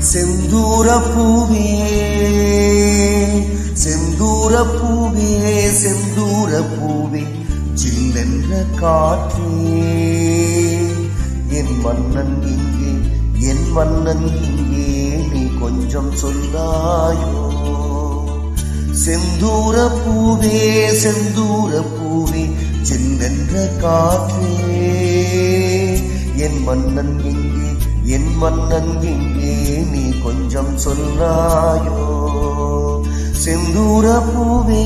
செந்தூர பூவே செந்தூர பூவே செந்தூர பூவே சில்லென்ற காற்றே என் மன்னன் இங்கே என் மன்னன் இங்கே நீ கொஞ்சம் சொல்லாயோ செந்தூர பூவே செந்தூர பூவே சில்லென்ற காற்றே என் மன்னன் இங்கே என் மன்னன் இங்கே நீ கொஞ்சம் சொல்லாயோ செந்தூர பூவே